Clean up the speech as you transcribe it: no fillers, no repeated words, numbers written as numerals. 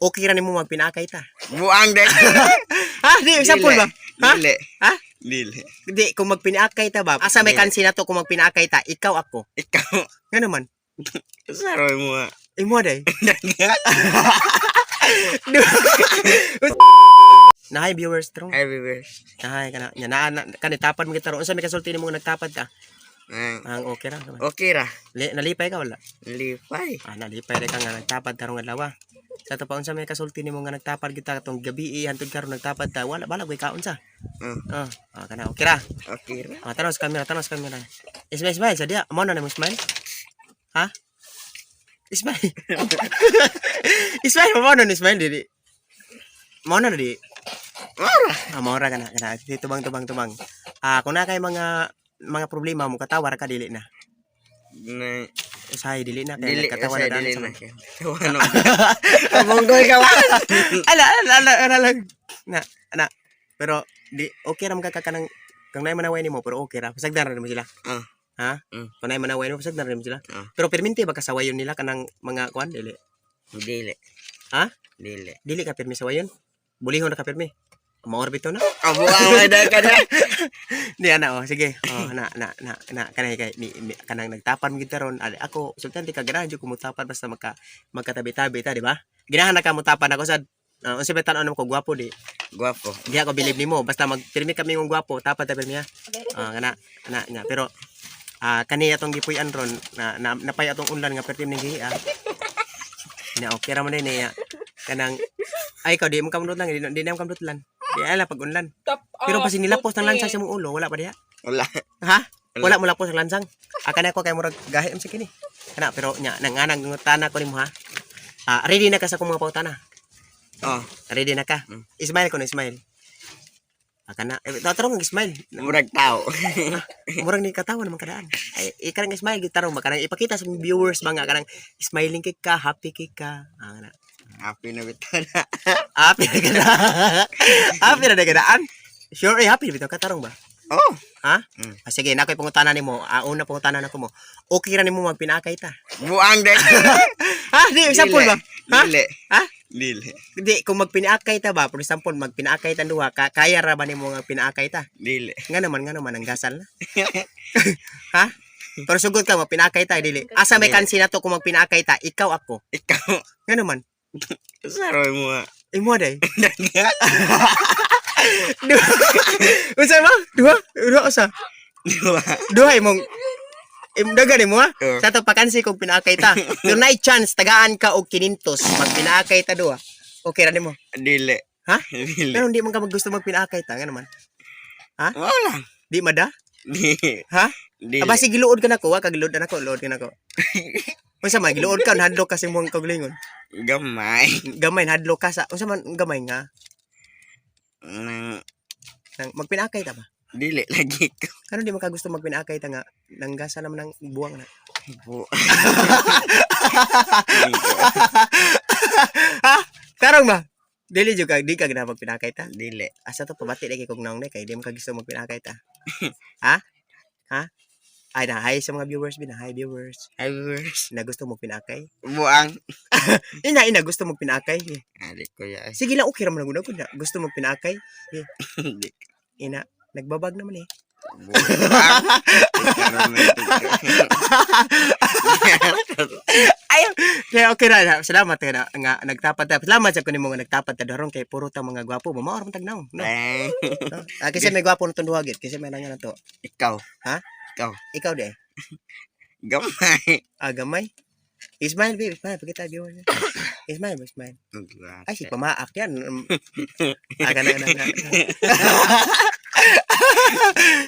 okay ra nimo magpinakay ta. Buang dek. Ha, di example ba? Ha? Dili. Ha? Dili. Di kung magpinakay ta ba? Asa may Dili. kansi na to kung magpinakay ta, ikaw ako. Ikaw. Nga naman. Saroy mo nga. Imo day. Dagat. Nahay viewers strong. Everywhere. Nahay kana nya na kanitapan mo kita ron. Unsa may kasulti nimo nga nagtapad ka? Ang okay ra. Okay ra. Nalipay ka wala? Lipay. Nalipay ra ka nga nagtapad karong adlaw. Sa to pa unsa may kasulti nimo nga nagtapad kita katong gabi hantod karon nagtapad ta. Wala bala koy kaon sa. Kana okay ra. Okay ra. Tanos kamera. Smile sa dia. Amo na mo smile. Ha? Smile. Smile mo na ni smile dili. Mo na di. Mora ka na. Tubang. Kung na kay mga problema mo katawar ka dili na. Na Usahay dili na kay dili katawa na dili dali na. sa. Ano? Monggoy ka wa. Na. Pero di okay ra ka kanang kang nay manaway nimo pero okay ra. Pasagdan ra mo sila. Ha? Kung nay manaway nimo pasagdan ra mo sila. Pero perminti ba kasawayon nila kanang mga kuan dili? Dili. Ha? Dili. Dili ka permi sawayon. Bulihon na ka permi. Maorbito na. Abo ang ada ka na. Di ana sige. Na kanay kay kanang nagtapan mo kita ron. Ako sultan di ka ganahan jud kumutapan basta magkatabi-tabi ta, di ba? Ganahan na ka mutapan ako sad. Unsa ba tan-aw ko gwapo di? Guwapo. Di ako believe nimo basta magpirmi kami ng gwapo tapad ta pirmi ha. Kana pero kani atong gipuy-an ron na napay atong unlan nga pertim ning gihi na okay ra man din niya kanang ay ikaw di mo kamdot lang di na mo kamdot lan. Di ala pag unlan. Pero pag sinilapos ng lansang sa mong ulo wala pa diha. Wala. Ha? Wala mo lapos ang lansang. Kana ko kay murag gahi am sa kini. Kana pero nya nanganang ngutana ko nimo ha. Ready na ka sa kung mga pautana. Ready na ka. Smile ko na smile. Kana tarong ng smile. Murag tao. Murag ni katawa naman kadaan. Ay ikarang smile gitarong makanang ipakita sa mga viewers mga kanang smiling kay ka, happy kay ka. Kana. Happy na bitaw na. Happy na kada. Happy na kadaan. Sure, happy bitaw katarong ba? Ha? Sige, na ko'y pangutanan nimo. Una pangutanan ako mo. Okay ra nimo magpinakay ta. Buang dek. Ha? Di example ba? Ha? Dili. Ha? Dili. Di kung magpinakay ta ba, for example, magpinakay ta duha, kaya ra ba nimo nga pinakay ta? Dili. Nga naman ang gasal na. Ha? Pero sugod ka magpinakay ta dili. Asa may kansi na to kung magpinakay ta, ikaw ako. Ikaw. Nga naman. Saroy mo nga. Imo day. Dagat. Unsa ba? Duha usa. Duha imong dagan mo ha? Sa to pakansi kung pinakay ta. Pero na chance tagaan ka og 500 magpinakay ta duha. Okay ra nimo. Dili. Ha? Dili. Pero hindi man ka gusto magpinakay ta nga naman. Ha? Wala. Di mada? Dili. Ha? Dili. Aba sige luod ka nako, wa kag luod na nako, luod ka nako. Unsa man giluod ka hadlok kasi mo kagulingon. Gamay. Gamay hadlok ka sa unsa man gamay nga Nang magpinakay ta ba? dili lagi ko. Ano di man ka gusto magpinakay ta nga nanggasa naman ng buwang na. Bu. Ha? Karong ba? Dili jud ka di ka gina magpinakay ta. Dili. Asa to pabati lagi kog naong kay di man ka gusto magpinakay ta. Ha? Ha? Ay na hi sa mga viewers bin, hi viewers. Viewers. Na gusto mo pinakay. Buang. Ina gusto mo pinakay. Ari ko ya. Sige lang okay ra man gud na. Gusto mo pinakay. Hindi. Ina nagbabag naman eh. Buang. Ayaw. Kaya okay ra. Salamat ka nga nagtapad ta. Salamat sa kunin mo nga nagtapad ta daron kay puro ta mga gwapo. Mao ra man tagnaw. No? Kasi may gwapo na tong duhagit. Kasi may lang na to. Ikaw. Ha? Ikaw. Ikaw de. Gamay. Gamay. Smile baby. Smile. Pagkita viewers. Smile. Ay si pamaak yan. Na.